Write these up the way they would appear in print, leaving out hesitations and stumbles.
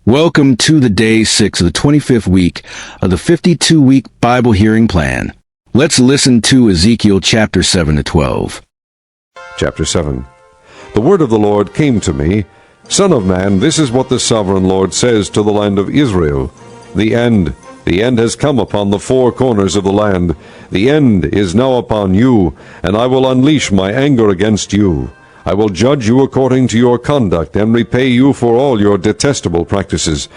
Welcome to the day 6 of the 25th week of the 52-week Bible hearing plan. Let's listen to Ezekiel chapter 7 to 12. Chapter 7. The word of the Lord came to me, Son of man, this is what the sovereign Lord says to the land of Israel. The end has come upon the four corners of the land. The end is now upon you, and I will unleash my anger against you. I will judge you according to your conduct, and repay you for all your detestable practices.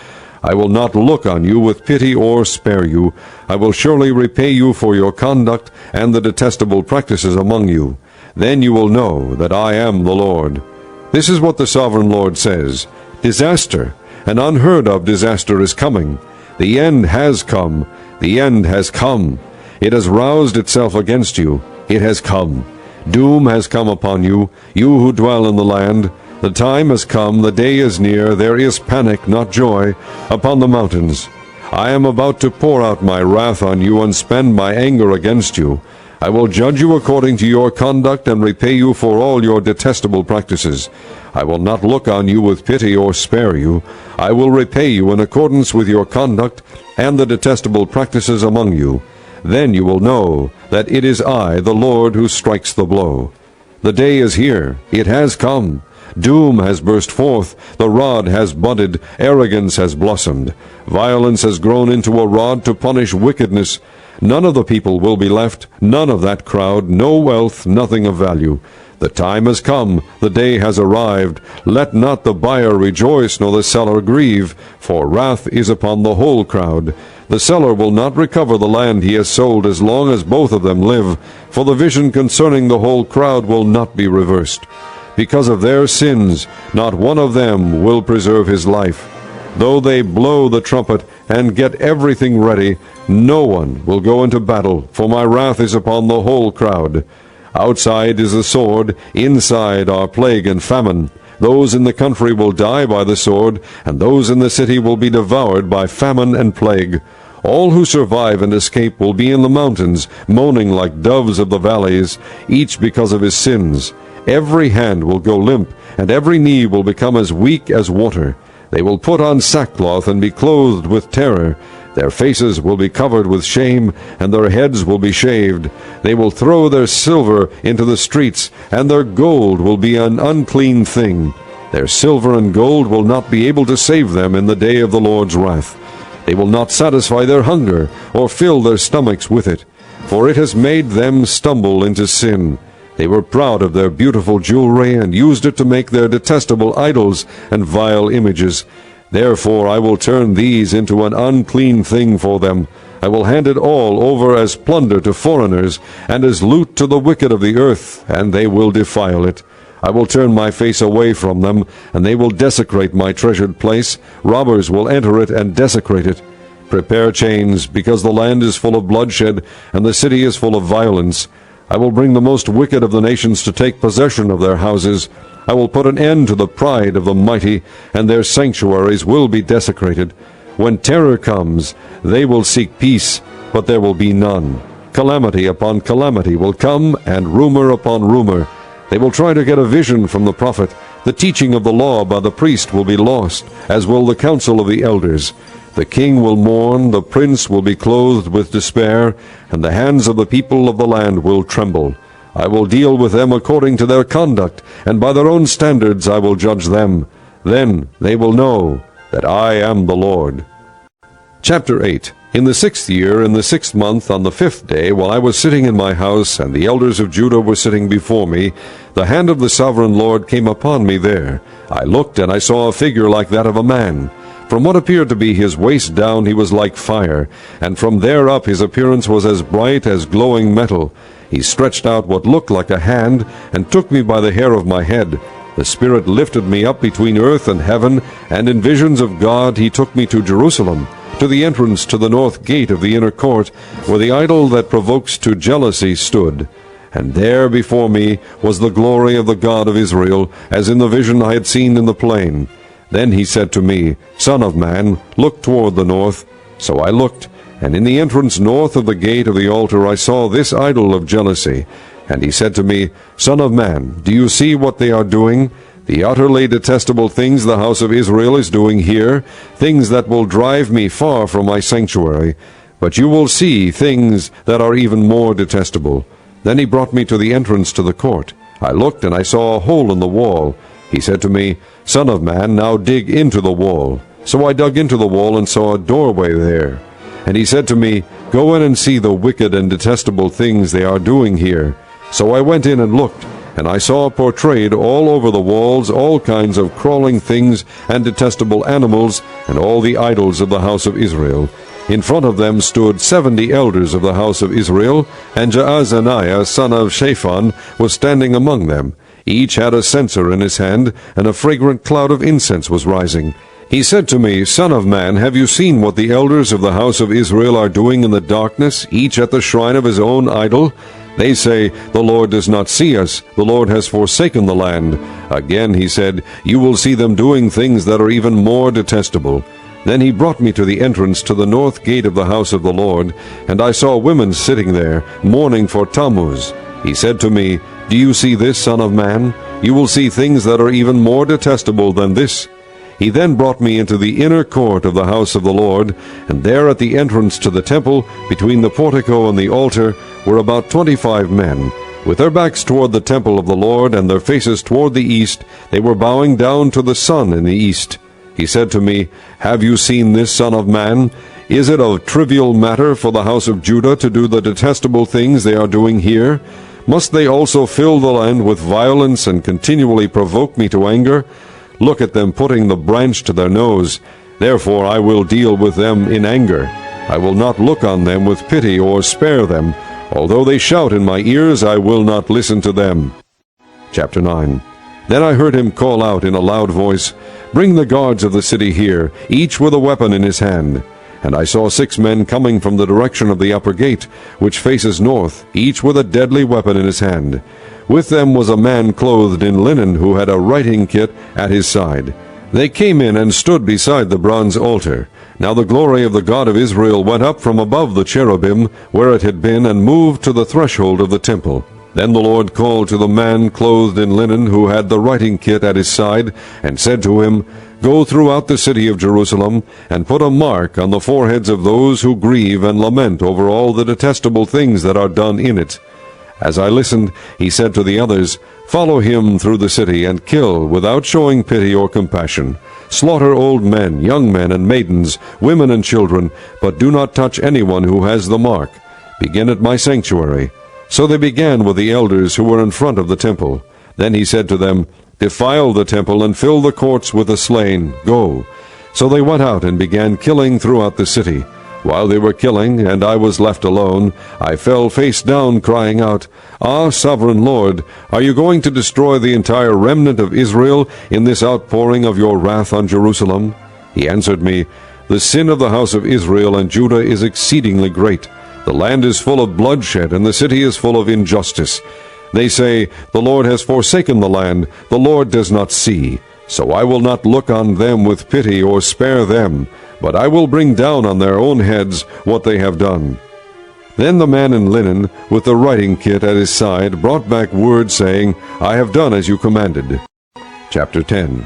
I will not look on you with pity or spare you. I will surely repay you for your conduct and the detestable practices among you. Then you will know that I am the Lord. This is what the sovereign Lord says. Disaster, an unheard-of disaster is coming. The end has come. The end has come. It has roused itself against you. It has come. Doom has come upon you, you who dwell in the land. The time has come, the day is near, there is panic, not joy, upon the mountains. I am about to pour out my wrath on you and spend my anger against you. I will judge you according to your conduct and repay you for all your detestable practices. I will not look on you with pity or spare you. I will repay you in accordance with your conduct and the detestable practices among you. Then you will know that it is I, the Lord, who strikes the blow. The day is here. It has come. Doom has burst forth. The rod has budded. Arrogance has blossomed. Violence has grown into a rod to punish wickedness. None of the people will be left, none of that crowd, no wealth, nothing of value. The time has come, the day has arrived. Let not the buyer rejoice, nor the seller grieve, for wrath is upon the whole crowd. The seller will not recover the land he has sold as long as both of them live, for the vision concerning the whole crowd will not be reversed. Because of their sins, not one of them will preserve his life. Though they blow the trumpet and get everything ready, no one will go into battle, for my wrath is upon the whole crowd. Outside is the sword, inside are plague and famine. Those in the country will die by the sword, and those in the city will be devoured by famine and plague. All who survive and escape will be in the mountains, moaning like doves of the valleys, each because of his sins. Every hand will go limp, and every knee will become as weak as water. They will put on sackcloth and be clothed with terror. Their faces will be covered with shame, and their heads will be shaved. They will throw their silver into the streets, and their gold will be an unclean thing. Their silver and gold will not be able to save them in the day of the Lord's wrath. They will not satisfy their hunger, or fill their stomachs with it, for it has made them stumble into sin. They were proud of their beautiful jewelry, and used it to make their detestable idols and vile images. Therefore I will turn these into an unclean thing for them. I will hand it all over as plunder to foreigners, and as loot to the wicked of the earth, and they will defile it. I will turn my face away from them, and they will desecrate my treasured place. Robbers will enter it and desecrate it. Prepare chains, because the land is full of bloodshed, and the city is full of violence. I will bring the most wicked of the nations to take possession of their houses. I will put an end to the pride of the mighty, and their sanctuaries will be desecrated. When terror comes, they will seek peace, but there will be none. Calamity upon calamity will come, and rumor upon rumor. They will try to get a vision from the prophet. The teaching of the law by the priest will be lost, as will the counsel of the elders. The king will mourn, the prince will be clothed with despair, and the hands of the people of the land will tremble. I will deal with them according to their conduct, and by their own standards I will judge them. Then they will know that I am the Lord. Chapter 8. In the 6th year, in the 6th month, on the 5th day, while I was sitting in my house, and the elders of Judah were sitting before me, the hand of the sovereign Lord came upon me there. I looked, and I saw a figure like that of a man. From what appeared to be his waist down he was like fire, and from there up his appearance was as bright as glowing metal. He stretched out what looked like a hand, and took me by the hair of my head. The Spirit lifted me up between earth and heaven, and in visions of God he took me to Jerusalem, to the entrance to the north gate of the inner court, where the idol that provokes to jealousy stood. And there before me was the glory of the God of Israel, as in the vision I had seen in the plain. Then he said to me, Son of man, look toward the north. So I looked, and in the entrance north of the gate of the altar I saw this idol of jealousy. And he said to me, Son of man, do you see what they are doing? The utterly detestable things the house of Israel is doing here, things that will drive me far from my sanctuary. But you will see things that are even more detestable. Then he brought me to the entrance to the court. I looked, and I saw a hole in the wall. He said to me, Son of man, now dig into the wall. So I dug into the wall and saw a doorway there. And he said to me, Go in and see the wicked and detestable things they are doing here. So I went in and looked, and I saw portrayed all over the walls all kinds of crawling things and detestable animals, and all the idols of the house of Israel. In front of them stood 70 elders of the house of Israel, and Jaazaniah son of Shaphan was standing among them. Each had a censer in his hand, and a fragrant cloud of incense was rising. He said to me, Son of man, have you seen what the elders of the house of Israel are doing in the darkness, each at the shrine of his own idol? They say, The Lord does not see us, the Lord has forsaken the land. Again he said, You will see them doing things that are even more detestable. Then he brought me to the entrance to the north gate of the house of the Lord, and I saw women sitting there, mourning for Tammuz. He said to me, Do you see this, Son of man? You will see things that are even more detestable than this. He then brought me into the inner court of the house of the Lord, and there at the entrance to the temple, between the portico and the altar, were about 25 men. With their backs toward the temple of the Lord, and their faces toward the east, they were bowing down to the sun in the east. He said to me, Have you seen this, Son of man? Is it a trivial matter for the house of Judah to do the detestable things they are doing here? Must they also fill the land with violence and continually provoke me to anger? Look at them putting the branch to their nose. Therefore I will deal with them in anger. I will not look on them with pity or spare them. Although they shout in my ears, I will not listen to them. Chapter 9. Then I heard him call out in a loud voice, Bring the guards of the city here, each with a weapon in his hand. And I saw 6 men coming from the direction of the upper gate, which faces north, each with a deadly weapon in his hand. With them was a man clothed in linen, who had a writing kit at his side. They came in and stood beside the bronze altar. Now the glory of the God of Israel went up from above the cherubim, where it had been, and moved to the threshold of the temple. Then the Lord called to the man clothed in linen, who had the writing kit at his side, and said to him, Go throughout the city of Jerusalem, and put a mark on the foreheads of those who grieve and lament over all the detestable things that are done in it. As I listened, he said to the others, Follow him through the city, and kill, without showing pity or compassion. Slaughter old men, young men, and maidens, women and children, but do not touch anyone who has the mark. Begin at my sanctuary. So they began with the elders who were in front of the temple. Then he said to them, Defile the temple, and fill the courts with the slain. Go. So they went out and began killing throughout the city. While they were killing, and I was left alone, I fell face down, crying out, Ah, sovereign Lord, are you going to destroy the entire remnant of Israel in this outpouring of your wrath on Jerusalem? He answered me, The sin of the house of Israel and Judah is exceedingly great. The land is full of bloodshed, and the city is full of injustice. They say, The Lord has forsaken the land, the Lord does not see. So I will not look on them with pity or spare them, but I will bring down on their own heads what they have done. Then the man in linen, with the writing kit at his side, brought back word, saying, I have done as you commanded. Chapter 10.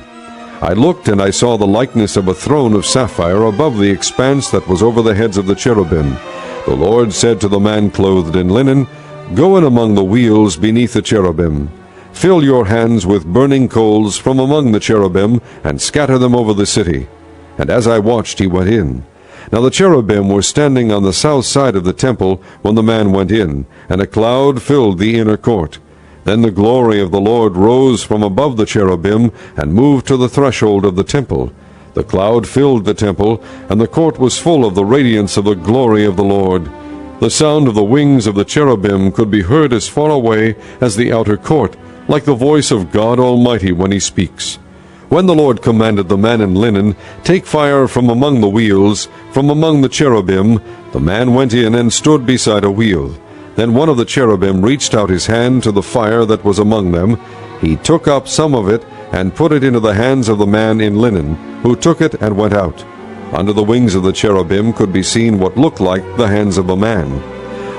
I looked, and I saw the likeness of a throne of sapphire above the expanse that was over the heads of the cherubim. The Lord said to the man clothed in linen, Go in among the wheels beneath the cherubim. Fill your hands with burning coals from among the cherubim, and scatter them over the city. And as I watched, he went in. Now the cherubim were standing on the south side of the temple when the man went in, and a cloud filled the inner court. Then the glory of the Lord rose from above the cherubim, and moved to the threshold of the temple. The cloud filled the temple, and the court was full of the radiance of the glory of the Lord. The sound of the wings of the cherubim could be heard as far away as the outer court, like the voice of God Almighty when he speaks. When the Lord commanded the man in linen, Take fire from among the wheels, from among the cherubim, the man went in and stood beside a wheel. Then one of the cherubim reached out his hand to the fire that was among them. He took up some of it, and put it into the hands of the man in linen, who took it and went out. Under the wings of the cherubim could be seen what looked like the hands of a man.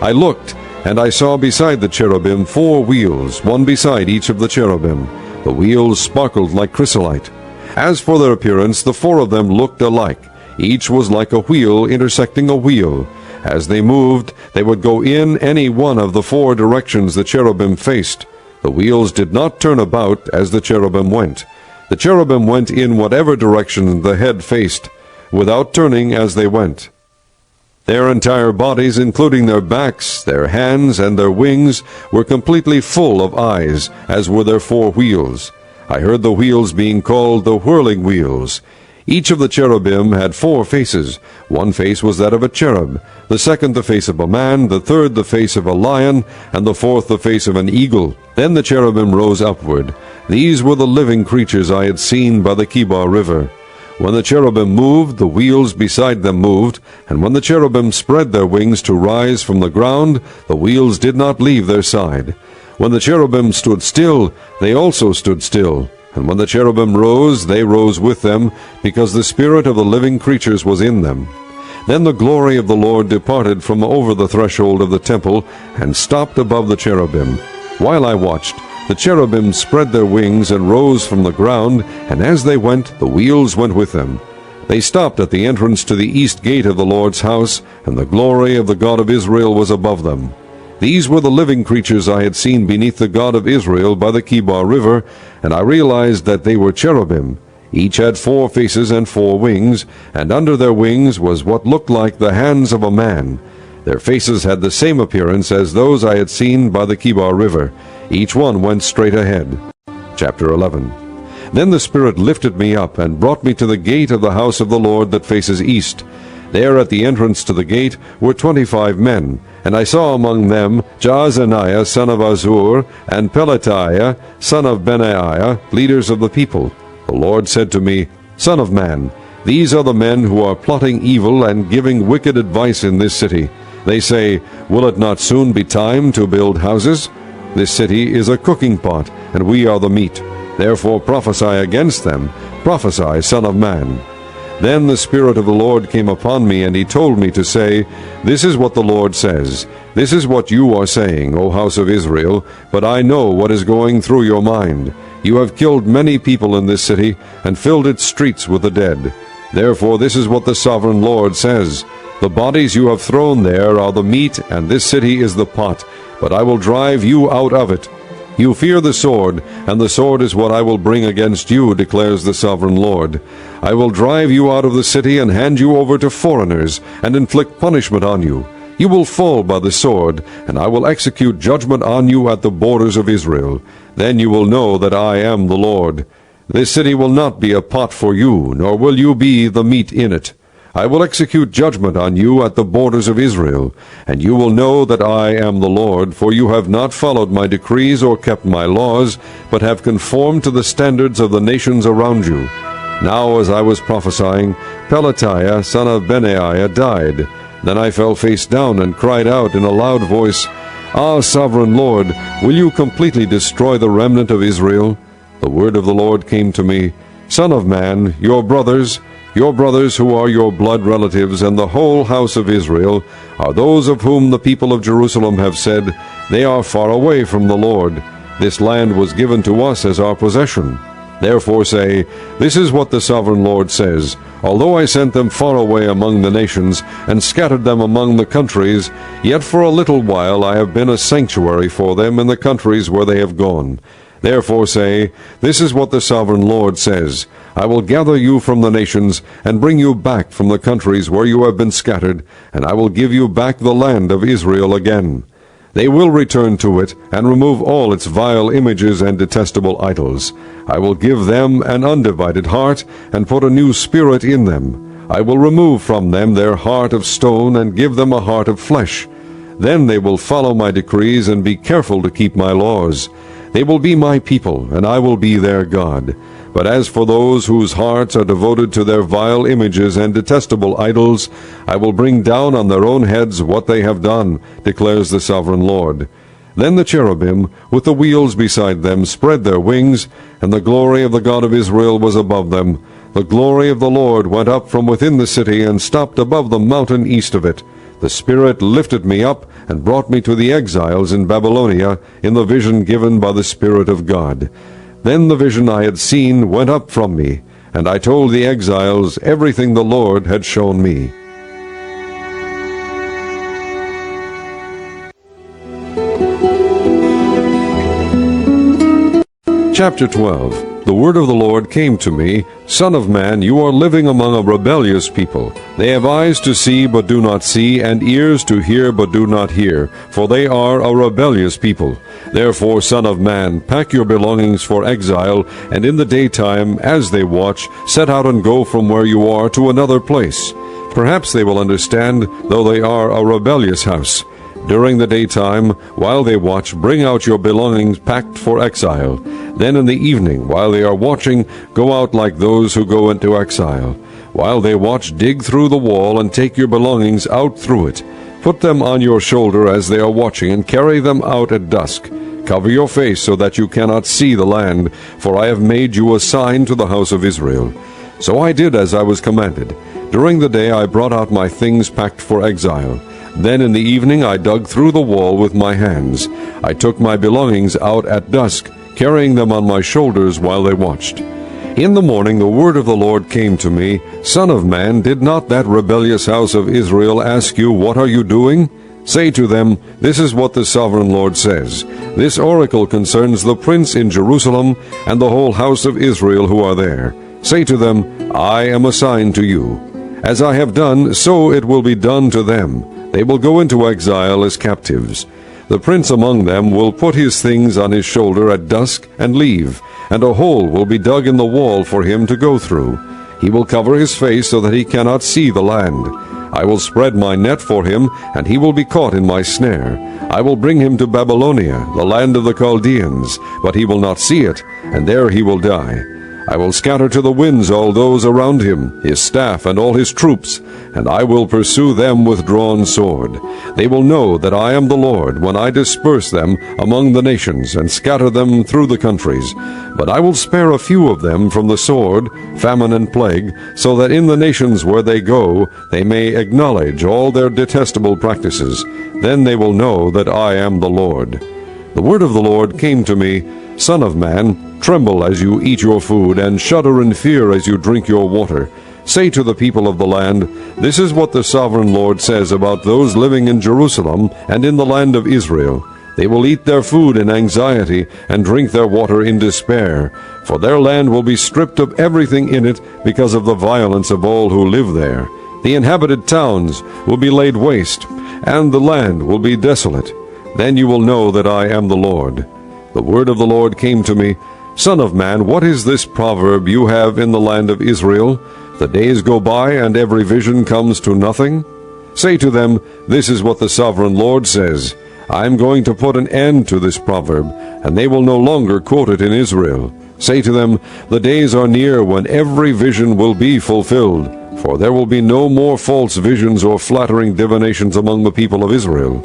I looked, and I saw beside the cherubim 4 wheels, one beside each of the cherubim. The wheels sparkled like chrysolite. As for their appearance, the four of them looked alike. Each was like a wheel intersecting a wheel. As they moved, they would go in any one of the four directions the cherubim faced. The wheels did not turn about as the cherubim went. The cherubim went in whatever direction the head faced, without turning as they went. Their entire bodies, including their backs, their hands, and their wings, were completely full of eyes, as were their four wheels. I heard the wheels being called the whirling wheels. Each of the cherubim had four faces. One face was that of a cherub, the second the face of a man, the third the face of a lion, and the fourth the face of an eagle. Then the cherubim rose upward. These were the living creatures I had seen by the Kibar River. When the cherubim moved, the wheels beside them moved, and when the cherubim spread their wings to rise from the ground, the wheels did not leave their side. When the cherubim stood still, they also stood still. And when the cherubim rose, they rose with them, because the spirit of the living creatures was in them. Then the glory of the Lord departed from over the threshold of the temple, and stopped above the cherubim. While I watched, the cherubim spread their wings and rose from the ground, and as they went, the wheels went with them. They stopped at the entrance to the east gate of the Lord's house, and the glory of the God of Israel was above them. These were the living creatures I had seen beneath the God of Israel by the Kibar River, and I realized that they were cherubim. Each had four faces and four wings, and under their wings was what looked like the hands of a man. Their faces had the same appearance as those I had seen by the Kibar River. Each one went straight ahead. Chapter 11. Then the Spirit lifted me up and brought me to the gate of the house of the Lord that faces east. There at the entrance to the gate were 25 men, and I saw among them Jaazaniah son of Azur, and Pelatiah son of Benaiah, leaders of the people. The Lord said to me, Son of man, these are the men who are plotting evil and giving wicked advice in this city. They say, Will it not soon be time to build houses? This city is a cooking pot, and we are the meat. Therefore prophesy against them. Prophesy, Son of man. Then the Spirit of the Lord came upon me, and he told me to say, This is what the Lord says. This is what you are saying, O house of Israel, but I know what is going through your mind. You have killed many people in this city, and filled its streets with the dead. Therefore this is what the sovereign Lord says. The bodies you have thrown there are the meat, and this city is the pot, but I will drive you out of it. You fear the sword, and the sword is what I will bring against you, declares the sovereign Lord. I will drive you out of the city and hand you over to foreigners, and inflict punishment on you. You will fall by the sword, and I will execute judgment on you at the borders of Israel. Then you will know that I am the Lord. This city will not be a pot for you, nor will you be the meat in it. I will execute judgment on you at the borders of Israel, and you will know that I am the Lord, for you have not followed my decrees or kept my laws, but have conformed to the standards of the nations around you. Now as I was prophesying, Pelatiah son of Benaiah died. Then I fell face down and cried out in a loud voice, Ah, sovereign Lord, will you completely destroy the remnant of Israel? The word of the Lord came to me, Son of man, your brothers who are your blood relatives, and the whole house of Israel, are those of whom the people of Jerusalem have said, They are far away from the Lord. This land was given to us as our possession. Therefore say, This is what the sovereign Lord says, Although I sent them far away among the nations, and scattered them among the countries, yet for a little while I have been a sanctuary for them in the countries where they have gone. Therefore say, This is what the sovereign Lord says, I will gather you from the nations, and bring you back from the countries where you have been scattered, and I will give you back the land of Israel again. They will return to it, and remove all its vile images and detestable idols. I will give them an undivided heart, and put a new spirit in them. I will remove from them their heart of stone, and give them a heart of flesh. Then they will follow my decrees, and be careful to keep my laws. They will be my people, and I will be their God. But as for those whose hearts are devoted to their vile images and detestable idols, I will bring down on their own heads what they have done, declares the sovereign Lord. Then the cherubim, with the wheels beside them, spread their wings, and the glory of the God of Israel was above them. The glory of the Lord went up from within the city, and stopped above the mountain east of it. The Spirit lifted me up, and brought me to the exiles in Babylonia, in the vision given by the Spirit of God. Then the vision I had seen went up from me, and I told the exiles everything the Lord had shown me. Chapter 12. The word of the Lord came to me, Son of man, you are living among a rebellious people. They have eyes to see but do not see, and ears to hear but do not hear, for they are a rebellious people. Therefore, Son of man, pack your belongings for exile, and in the daytime, as they watch, set out and go from where you are to another place. Perhaps they will understand, though they are a rebellious house. During the daytime, while they watch, bring out your belongings packed for exile. Then in the evening, while they are watching, go out like those who go into exile. While they watch, dig through the wall and take your belongings out through it. Put them on your shoulder as they are watching, and carry them out at dusk. Cover your face so that you cannot see the land, for I have made you a sign to the house of Israel. So I did as I was commanded. During the day I brought out my things packed for exile. Then in the evening I dug through the wall with my hands. I took my belongings out at dusk, carrying them on my shoulders while they watched. In the morning the word of the Lord came to me, Son of man, did not that rebellious house of Israel ask you, What are you doing? Say to them, This is what the sovereign Lord says. This oracle concerns the prince in Jerusalem and the whole house of Israel who are there. Say to them, I am a sign to you. As I have done, so it will be done to them. They will go into exile as captives. The prince among them will put his things on his shoulder at dusk and leave, and a hole will be dug in the wall for him to go through. He will cover his face so that he cannot see the land. I will spread my net for him, and he will be caught in my snare. I will bring him to Babylonia, the land of the Chaldeans, but he will not see it, and there he will die. I will scatter to the winds all those around him, his staff and all his troops, and I will pursue them with drawn sword. They will know that I am the Lord when I disperse them among the nations and scatter them through the countries. But I will spare a few of them from the sword, famine, and plague, so that in the nations where they go they may acknowledge all their detestable practices. Then they will know that I am the Lord. The word of the Lord came to me, Son of man, tremble as you eat your food, and shudder in fear as you drink your water. Say to the people of the land, This is what the sovereign Lord says about those living in Jerusalem and in the land of Israel. They will eat their food in anxiety and drink their water in despair, for their land will be stripped of everything in it because of the violence of all who live there. The inhabited towns will be laid waste, and the land will be desolate. Then you will know that I am the Lord. The word of the Lord came to me, Son of man, what is this proverb you have in the land of Israel? The days go by, and every vision comes to nothing? Say to them, This is what the sovereign Lord says. I am going to put an end to this proverb, and they will no longer quote it in Israel. Say to them, The days are near when every vision will be fulfilled, for there will be no more false visions or flattering divinations among the people of Israel.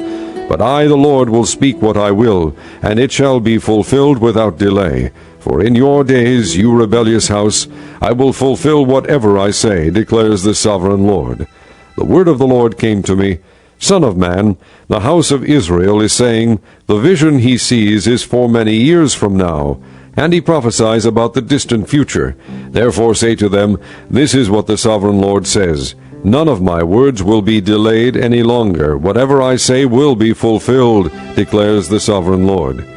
But I, the Lord, will speak what I will, and it shall be fulfilled without delay. For in your days, you rebellious house, I will fulfill whatever I say, declares the sovereign Lord. The word of the Lord came to me, Son of man, the house of Israel is saying, The vision he sees is for many years from now, and he prophesies about the distant future. Therefore say to them, This is what the sovereign Lord says. None of my words will be delayed any longer. Whatever I say will be fulfilled, declares the sovereign Lord.